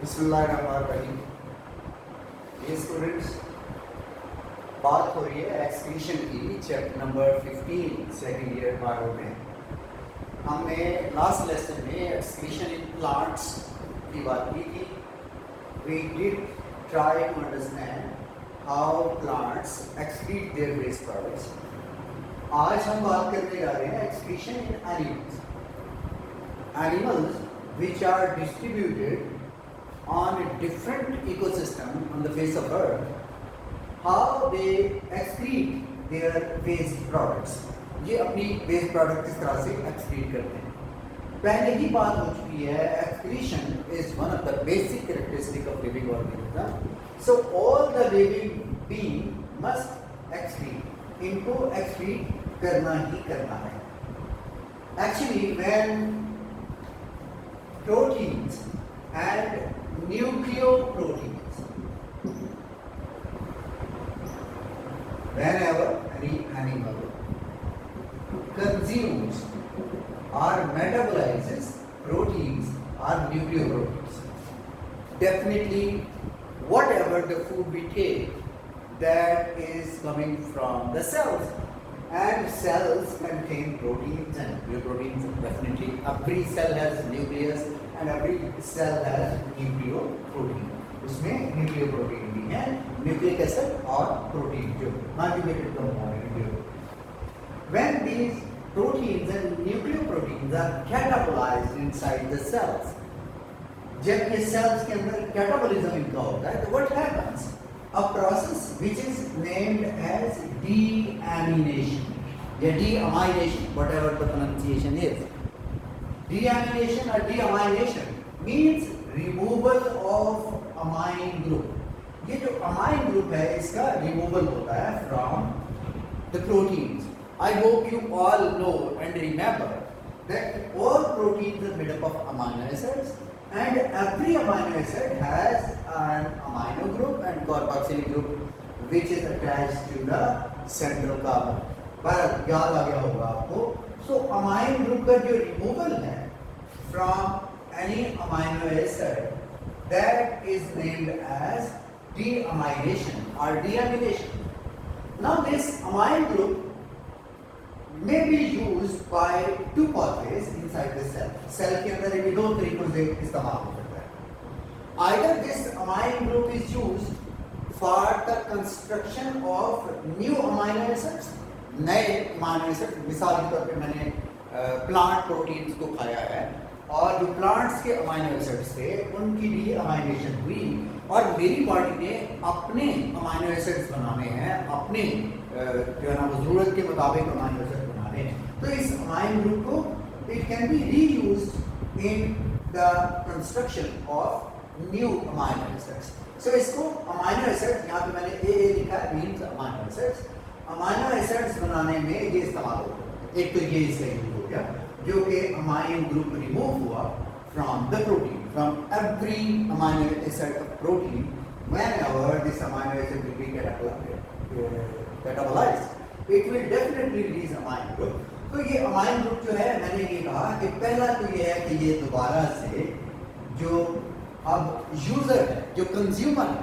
बिस्मिल्लाहिर्रहमानिर्रहीम। ये स्टूडेंट्स, बात हो रही है एक्सक्रीशन की, chapter number 15 second year bio में। हमने लास्ट लेसन में एक्सक्रीशन इन प्लांट्स की बात की थी। We did try to understand how plants excrete their waste products. आज हम बात करने जा रहे हैं excretion in animals. Animals which are distributed on a different ecosystem on the face of earth, how they excrete their waste products। ये अपनी waste product किस तरह से excrete करते हैं। पहले ही बात हो चुकी है, excretion is one of the basic characteristic of living organism। So all the living being must excrete। इनको excrete करना ही करना है। Actually when proteins and nucleoproteins, whenever any animal consumes or metabolizes proteins or nucleoproteins, definitely whatever the food we take, that is coming from the cells, and cells contain proteins and nucleoproteins. Definitely every cell has nucleus and every cell has nucleoprotein। उसमें nucleoprotein भी है, nucleic acid और protein जो conjugated compound है। When these proteins and nucleoproteins are catabolized inside the cells, जब ये cells के अंदर catabolism इनका होता है, तो what happens? A process which is named as deamination या deamination, whatever the pronunciation is। Deamination or deamination means removal of amine group। ये जो amine group है, इसका removal होता है from the proteins। I hope you all know and remember that all proteins are made up of amino acids, and every amino acid has an amino group and carboxylic group which is attached to the central carbon। पर याद आ गया होगा आपको। So amino group का जो removal है from any amino acid, that is named as deamination or deamination। Now this amino group may be used by two pathways inside the cell। Cell के अंदर ये दो तरीकों से इस्तेमाल हो सकता है। Either this amino group is used for the construction of new amino acids, नए amino acids। मिसाल के तौर पे मैंने प्लांट प्रोटीन्स को खाया है और जो प्लांट्स के अमाइनो एसिड्स थे उनकी भी अमाइनेशन हुई और मेरी बॉडी ने अपने अमाइनो एसिड्स बनाने हैं, अपने जो है ना वो जरूरत के मुताबिक अमाइनो एसिड बनाने हैं। तो इस अमाइनो ग्रुप को it can be reused in the construction of new amino acids. So इसको अमाइनो एसिड्स, यहाँ पे मैंने ए लिखा है, means amino acids. Amino acids बनाने में ये इस्तेमाल होता है। एक तो ये इसका यूज हो गया जो कि अमाइनो ग्रुप रिमूव हुआ from the protein, from every amino acid of protein. whenever this amino acid will be catabolized, it will definitely release amino group। तो ये amino group जो है, मैंने ये कहा कि पहला तो ये है कि ये दोबारा से जो अब यूजर है, जो कंज्यूमर है,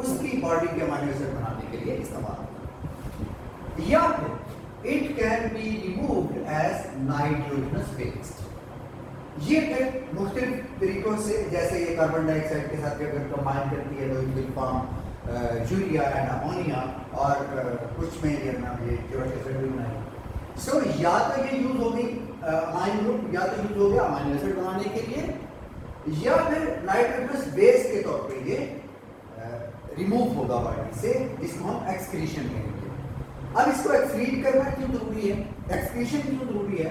उसकी बॉडी के अमाइनो एसिड बनाने के लिए इस्तेमाल होता है। या फिर it can be removed as nitrogenous waste. ये फिर मुख्तलिफ तरीकों से, जैसे ये कार्बन डाइऑक्साइड के साथ अगर कंबाइन करती है तो it will form urea and ammonia, और कुछ में ये ना ये यूरिक एसिड भी बनाएगी। सो या तो ये यूज होगी अमाइनो ग्रुप, या तो यूज हो गया अमाइनो एसिड बनाने के लिए, या फिर नाइट्रोजनस बेस के तौर पे ये रिमूव होगा बॉडी से, जिसको हम एक्सक्रीशन कहेंगे। अब इसको एक्सक्रीट करना क्यों जरूरी है, एक्सक्रीशन क्यों जरूरी है?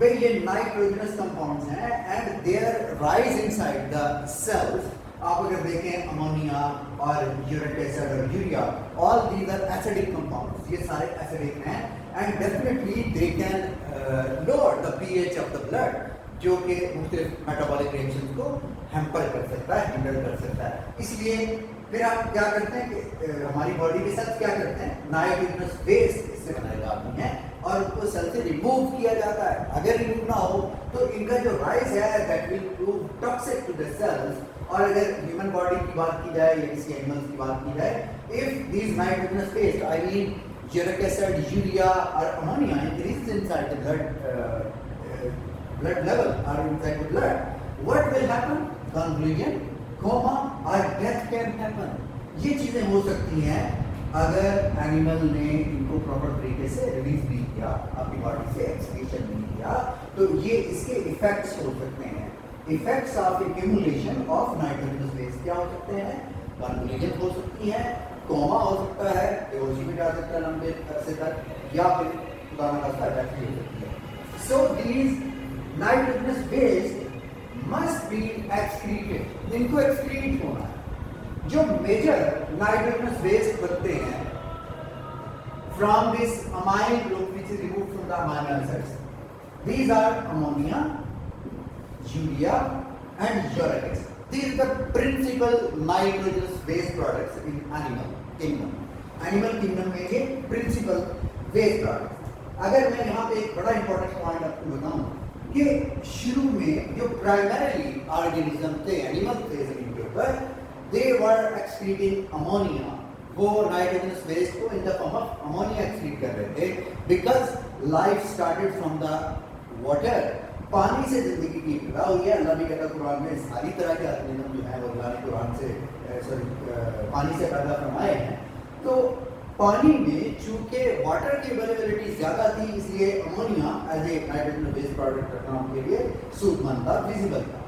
भाई ये नाइट्रोजनस कंपाउंड्स हैं and their rise inside the cells. आप अगर देखें अमोनिया और यूरिक एसिड और urea, all these are acidic compounds. ये सारे एसिडिक हैं and definitely they can lower the pH of the blood, जो कि मुख्तलिफ मेटाबॉलिक रिएक्शंस को हैम्पर कर सकता है, हिंडर कर सकता है। इसलिए फिर आप क्या करते हैं कि हमारी बॉडी के साथ क्या करते हैं, नाइट्रोजनस बेस इससे बनाए जाते हैं और उनको सेल से रिमूव किया जाता है। अगर रिमूव ना हो तो इनका जो राइज है that will prove toxic to the cells. और अगर ह्यूमन बॉडी की बात की जाए या किसी एनिमल्स की बात की जाए, if these nitrogenous waste, I mean uric acid, urea or ammonia increases inside the blood level or inside the blood, what will happen? Convulsion, coma or death can happen. ये चीजें हो सकती हैं अगर एनिमल ने इनको प्रॉपर तरीके से रिलीज नहीं किया, अपनी बॉडी से एक्सक्रीशन नहीं किया, तो ये इसके इफेक्ट्स हो सकते हैं। Effects of accumulation of nitrogenous waste क्या हो सकते हैं? कन्वल्यूशन हो सकती है, कोमा हो सकता है, बेहोशी में जा सकता है लंबे अरसे तक, या फिर खुदा न खास्ता डेथ भी हो सकती है। So these nitrogenous waste must be excreted, इनको एक्सक्रीट होना है। जो मेजर नाइट्रोजनस वेस्ट बनते हैं from this amine group which is removed from the amino acids, these are ammonia, urea and uric acid. These are the principal nitrogenous waste products in animal kingdom. Animal kingdom में ये principal waste products। अगर मैं यहाँ पे एक बड़ा important point आपको बताऊँ कि शुरू में जो primarily organism थे, animal थे जमीन के ऊपर, they were excreting ammonia, वो nitrogenous waste को in the form of ammonia excrete कर रहे थे, because life started from the water। पानी से जिंदगी की इब्तिदा हुई है। अल्लाह भी कहता कुरान में सारी तरह के ऑर्गेनिज्म जो है वो अल्लाह ने कुरान से पानी से पैदा फरमाए हैं। तो पानी में चूंकि वाटर की अवेलेबिलिटी ज़्यादा थी, इसलिए ammonia as a nitrogen based product रखना उनके लिए सूटमंद था, विजिबल था।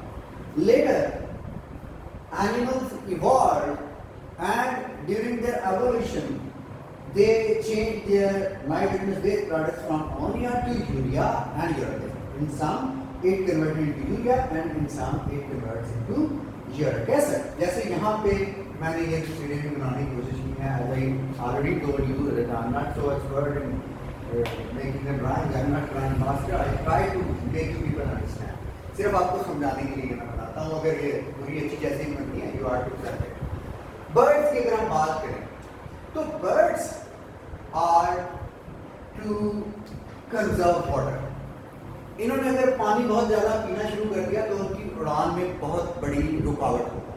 Later animals evolve and during their evolution they changed their nitrogenous waste products from ammonia to urea and uric acid. In some it converted into urea and in some it converts into uric acid. जैसे यहाँ पे मैंने ये video भी बनाने की कोशिश की है, as I already told you that I am not so expert in making the drawings, I am not drawing master, I try to make you people understand. सिर्फ आपको समझाने के लिए मैं बनाता हूँ, अगर ये पूरी अच्छी जैसे ही बनती है you are to accept it. Birds की अगर हम बात करें तो birds are to conserve water. इन्होंने अगर पानी बहुत ज़्यादा पीना शुरू कर दिया तो उनकी उड़ान में बहुत बड़ी रुकावट होगा।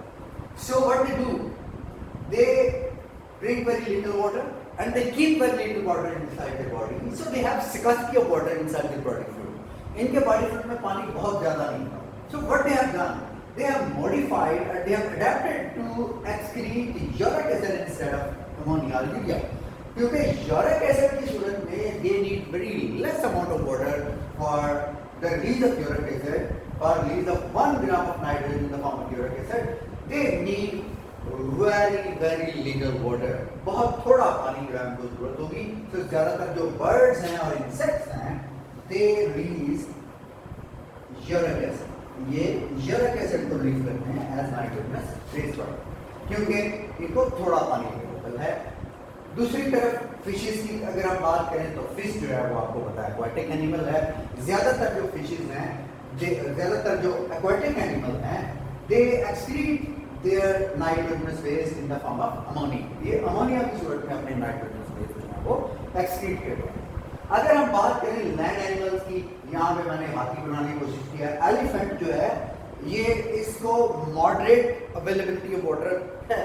So what they do? They drink very little water and they keep very little water inside their body. So they have scarcity of water inside their body fluid. इनके body fluid में पानी बहुत ज़्यादा नहीं था। So what they have done? They have modified and they have adapted to excrete uric acid instead of ammonia or urea. क्योंकि uric acid की सूरत में they need very less amount of water for the release of uric acid or release of 1 gram of nitrogen in the form of uric acid. They need very little water. बहुत थोड़ा पानी की उनको जरूरत होगी। तो ज़्यादातर जो birds हैं और insects हैं they release uric acid. ये यूरिक एसिड को रिलीज करते हैं एज नाइट्रोजनस वेस्ट प्रोडक्ट, क्योंकि इनको थोड़ा पानी की जरूरत है। दूसरी तरफ फिशेस की अगर हम बात करें तो फिश जो है वो आपको पता है एक्वाटिक एनिमल है। ज़्यादातर जो फिशेस हैं, ज़्यादातर जो एक्वाटिक एनिमल हैं, they excrete their nitrogenous waste in the form of ammonia. ये अमोनिया की सूरत में अपने नाइट्रोजनस वेस्ट जो है वो एक्सक्रीट करते हैं। अगर हम बात करें लैंड एनिमल्स की, यहाँ पे मैंने हाथी बनाने की कोशिश किया। एलिफेंट जो है ये इसको मॉडरेट अवेलेबिलिटी ऑफ वाटर है,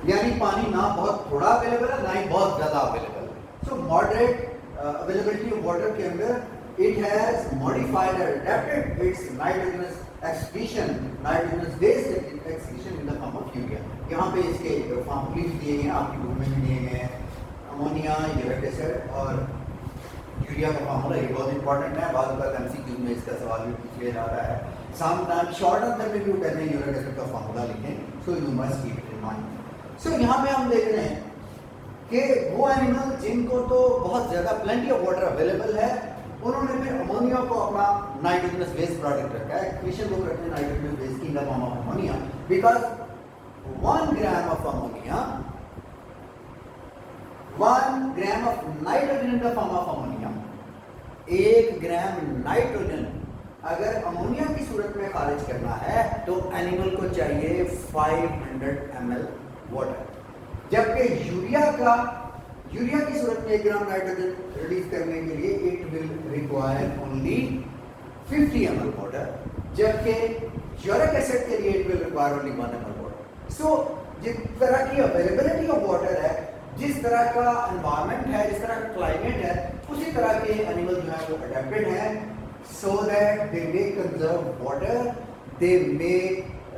यानी पानी ना बहुत थोड़ा अवेलेबल है ना ही बहुत ज्यादा अवेलेबल है। सो मॉडरेट अवेलेबिलिटी ऑफ वाटर के अंदर इट हैज मॉडिफाइड और adapted it's nitrogenous excretion, nitrogenous based excretion in the form of urea. यहाँ पे इसके फॉर्मूलेज दिए गए हैं, आपकी बुक में भी दिए गए हैं। अमोनिया, यूरिक एसिड और यूरिया का फार्मूला ये बहुत इंपॉर्टेंट है। बाद में एमसीक्यू में इसका सवाल भी पूछ लिया जाता है। समटाइम शॉर्ट आंसर में भी वो कहते हैं यूरिक एसिड का फार्मूला लिखें, so you must keep it in mind. So यहाँ पे हम देख रहे हैं कि वो एनिमल जिनको तो बहुत ज़्यादा प्लेंटी ऑफ वाटर अवेलेबल है, उन्होंने फिर अमोनिया को अपना नाइट्रोजनस बेस्ड प्रोडक्ट रखा है। क्वेश्चन लोग रखते हैं नाइट्रोजनस बेस्ड की the form of ammonia, because 1 gram of ammonia, 1 gram of nitrogen in the form of ammonia, 1 gram nitrogen अगर अमोनिया की सूरत में खारिज करना है तो एनिमल को चाहिए 500 ml वाटर। जबकि यूरिया की सूरत में 1 ग्राम नाइट्रोजन रिलीज करने के लिए it will require only 50 ml water, जबकि यूरिक एसिड के लिए it will require only 1 ml water. So जिस तरह की अवेलेबिलिटी ऑफ वाटर है, जिस तरह का एनवायरनमेंट है, जिस तरह का क्लाइमेट है, उसी तरह के एनिमल जो है वो अडेप्टेड हैं, so that they may conserve water, they may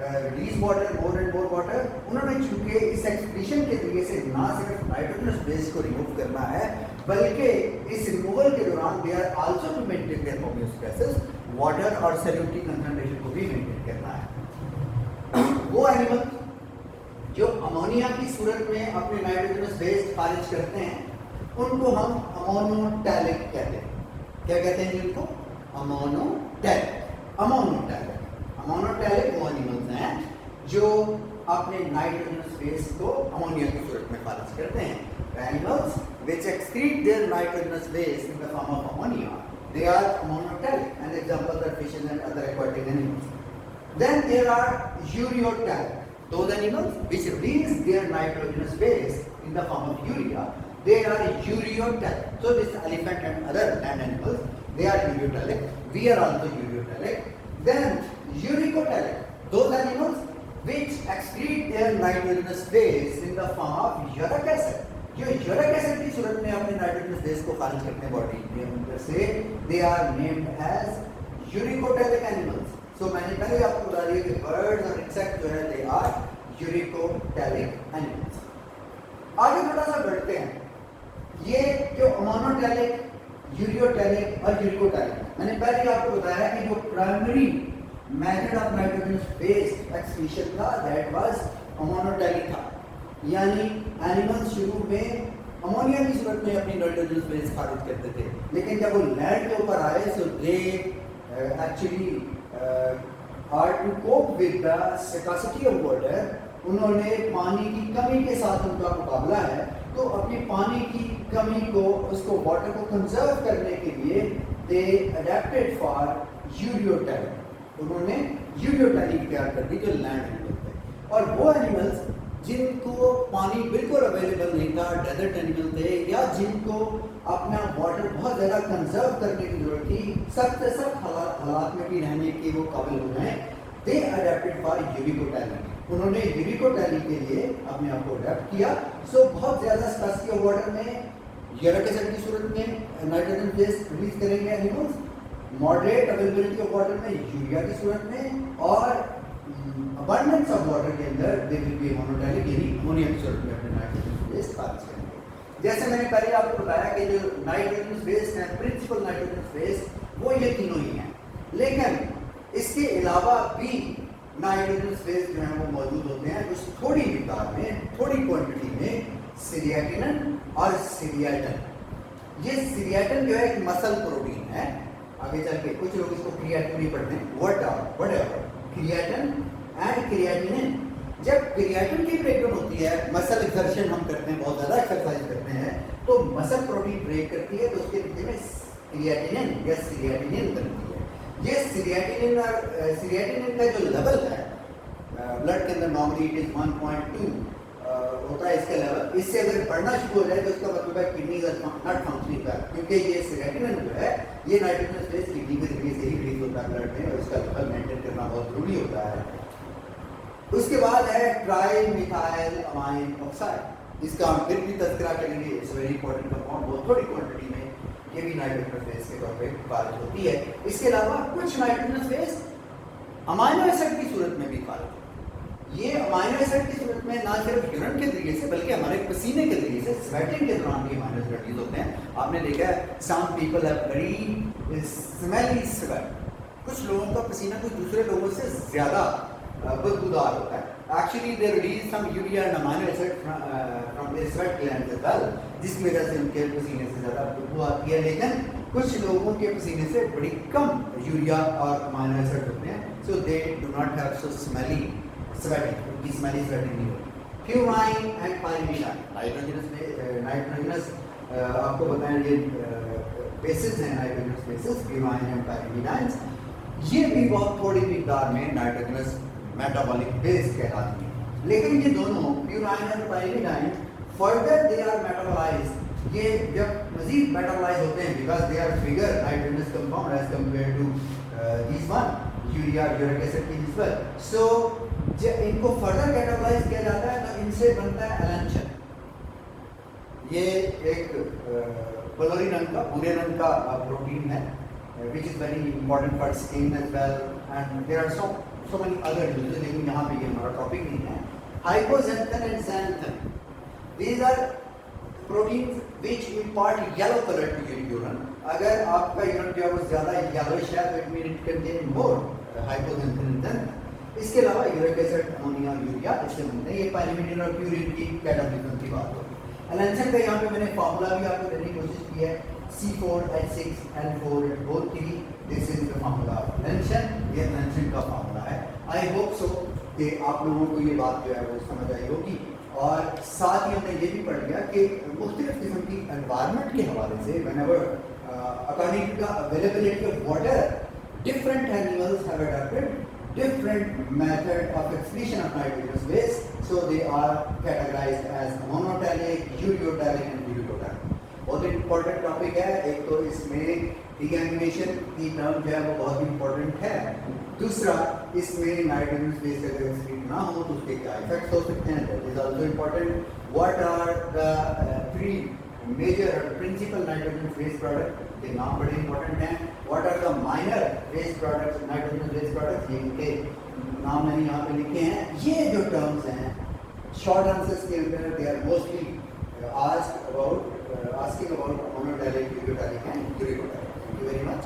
release water, more and more water. उन्होंने चूंकि इस एक्सप्रेशन के जरिए से ना सिर्फ नाइट्रोजनस बेस को रिमूव करना है, बल्कि इस रिमूवल के दौरान they are also to maintain their homeostasis, water और सैल्यूटरी कंसंट्रेशन को भी मेंटेन करना है। वो एनिमल जो अमोनिया की सूरत में अपने नाइट्रोजनस बेस खारिज करते हैं, उनको हम अमोनोटैलिक कहते हैं। क्या कहते हैं इनको? अमोनोटैलिक वो एनिमल्स हैं जो अपने नाइट्रोजनस बेस को अमोनिया की सूरत में खारिज करते हैं। Animals which excrete their nitrogenous base in the form of ammonia, they are ammoniotelic, and examples are fishes and other aquatic animals. Then there are ureotelic, those animals which release their nitrogenous base in the form of urea, they are ureotelic. So this elephant and other land animals, they are ureotelic. We are also ureotelic. Then uricotelic, those animals which excrete their nitrogenous base in the form of uric acid. जो uric acid की सूरत में अपने nitrogenous base को खारिज करते हैं body के अंदर से, they are named as uricotelic animals. So मैंने पहले आपको बता दिया कि बर्ड्स और इंसेक्ट जो है दे आर यूरिकोटेलिक एनिमल्स। आगे थोड़ा सा बढ़ते हैं। ये जो अमोनोटेलिक, यूरियोटेलिक और यूरिकोटेलिक, मैंने पहले आपको बताया कि जो primary method of nitrogenous base excretion था दैट वाज अमोनोटेलिक था, यानी एनिमल्स शुरू में अमोनिया की सूरत में अपनी नाइट्रोजनस बेस खारिज करते थे, लेकिन जब वो लैंड के ऊपर आए so they actually are to cope with the scarcity of water, उन्होंने पानी की कमी के साथ उनका मुकाबला है, तो अपनी पानी की कमी को, उसको वाटर को कंजर्व करने के लिए दे अडेप्टेड फॉर यूरियोटेलिक, उन्होंने यूरियोटेलिक तैयार कर दी जो लैंड एनिमल थे। और वो एनिमल्स जिनको पानी बिल्कुल अवेलेबल नहीं था, डेजर्ट एनिमल थे, या जिनको अपना वाटर बहुत ज़्यादा कंजर्व करने की जरूरत थी, सख्त सख्त हालात में भी रहने के वो काबिल हो गए, दे अडेप्टेड फॉर यूरिकोटेलिक, उन्होंने यूरिकोटेलिक के लिए अपने आप को अडेप्ट किया। सो बहुत ज़्यादा स्कार्सिटी ऑफ वाटर में यूरिक एसिड की सूरत में नाइट्रोजन बेस रिलीज करेंगे animals, moderate availability of water में यूरिया की सूरत में, और अबंडेंस ऑफ वाटर के अंदर दे विल बी मोनोटैलिक, यानी अमोनिया की सूरत में अपने नाइट्रोजन बेस खारिज करेंगे। जैसे मैंने पहले आपको बताया कि जो नाइट्रोजन बेस है, प्रिंसिपल नाइट्रोजन बेस, वो ये तीनों ही हैं, लेकिन इसके अलावा भी नाइट्रोजन बेस जो है वो मौजूद होते हैं कुछ थोड़ी मिकदार में, थोड़ी क्वांटिटी में, सीरियाटिनिन और सीरियाटिन। ये सीरियाटिन जो है एक मसल प्रोटीन है, आगे चल के कुछ लोग इसको क्रिएटिन भी पढ़ते हैं, व्हाटएवर क्रिएटिन एंड क्रिएटिनिन। जब क्रिएटिन की ब्रेकडाउन होती है, मसल एक्सर्शन हम करते हैं, बहुत ज़्यादा एक्सरसाइज करते हैं, तो मसल प्रोटीन ब्रेक करती है, तो उसके नीचे में क्रिएटिनिन या सीरियाटिनिन बनती है। ये सीरियाटिनिन और सीरियाटिनिन का जो लेवल है ब्लड के अंदर नॉर्मली इट इज 1.2 होता है इसका लेवल, इससे अगर बढ़ना शुरू हो जाए तो उसका मतलब है kidneys are not functioning well, क्योंकि ये सीरियाटिनिन जो है ये नाइट्रोजन बेस किडनी के जरिए से ही रिलीज होता है ब्लड में, और इसका लेवल मेंटेन करना बहुत जरूरी होता है। उसके बाद है ट्राई मिथाइल अमाइन ऑक्साइड, इसका हम फिर भी तज़किरा करेंगे, इट्स वेरी इंपॉर्टेंट कंपाउंड, बहुत थोड़ी क्वांटिटी में ये भी नाइट्रोजन बेस के तौर पे खारिज होती है। इसके अलावा कुछ नाइट्रोजन बेस अमाइनो एसिड की सूरत में भी खारिज होती है। ये अमाइनो एसिड की सूरत में ना सिर्फ यूरिन के जरिए से बल्कि हमारे पसीने के जरिए से, स्वेटिंग के दौरान भी अमाइनो एसिड रिलीज होते हैं। आपने देखा है some people have very smelly sweat, कुछ लोगों का पसीना कुछ दूसरे लोगों से ज़्यादा बदबूदार होता है। Actually they release some urea and amino acid from their sweat glands as well, जिसकी वजह से उनके पसीने से ज़्यादा बदबू आती है, लेकिन कुछ लोगों के पसीने से बड़ी कम यूरिया और अमाइनो एसिड होते हैं, so they do not have so smelly sweating, उनकी स्मेली स्वेटिंग नहीं होती। फ्यूमाइन एंड पायरीमिडाइन, नाइट्रोजनस आपको बताएं ये बेसिस हैं, नाइट्रोजनस बेसिस फ्यूमाइन एंड पायरीमिडाइन, ये भी बहुत थोड़ी मिकदार में नाइट्रोजनस मेटाबॉलिक बेस कहलाती है। लेकिन ये दोनों फ्यूमाइन और pyrimidine further they are metabolize, ये जब मजीद मेटाबोलाइज होते हैं because they are bigger nitrogenous compound as compare to this one urea uric acid की निस्बत, सो जब इनको फर्दर मेटाबोलाइज किया जाता है तो इनसे बनता है एलेंशन। ये एक बलोरी रंग का भूरे रंग का प्रोटीन है which is very important for skin as well, and there are so many other uses, लेकिन यहाँ पे ये हमारा टॉपिक नहीं है। Hypoxanthine and xanthan, these are proteins which impart yellow color to your urine। अगर आपका urine जो है वो ज़्यादा yellowish है तो it means it contain more hypoxanthine and xanthan। इसके अलावा यूरिक एसिड, अमोनिया, यूरिया इससे बनते हैं। ये पायरीमिडीन और प्यूरिन की कैटालिसिस की बात होगी। एलेंशन का यहाँ पे मैंने फार्मूला भी आपको देने की कोशिश की है, C4H6N4O3, this is the formula of allantoin. ये एलेंशन का फार्मूला है। आई होप सो कि आप लोगों को ये बात जो है वो समझ आई होगी। और साथ ही हमने ये भी पढ़ लिया कि मुख्तलिफ किस्म की एनवायरनमेंट के हवाले से whenever according to the availability of water, different animals have adopted different method of excretion of nitrogenous waste, so they are categorized as monotelic, ureotelic and urotelic। बहुत इंपॉर्टेंट टॉपिक है। एक तो इसमें डिगैमिनेशन की टर्म जो है वो बहुत इंपॉर्टेंट है। दूसरा, इसमें नाइट्रोजनस वेस्ट अगर एक्सक्रीट ना हो तो उसके क्या इफेक्ट्स हो सकते हैं, that is also important. What are the three major और प्रिंसिपल नाइट्रोजन वेस्ट प्रोडक्ट, के नाम बड़े इंपॉर्टेंट हैं। What are the minor waste products, nitrogen waste products, ये इनके नाम मैंने यहाँ पे लिखे हैं। ये जो टर्म्स हैं शॉर्ट आंसर्स के अंदर they are mostly asking about ammonotelic, ureotelic and uricotelic. Thank you very much.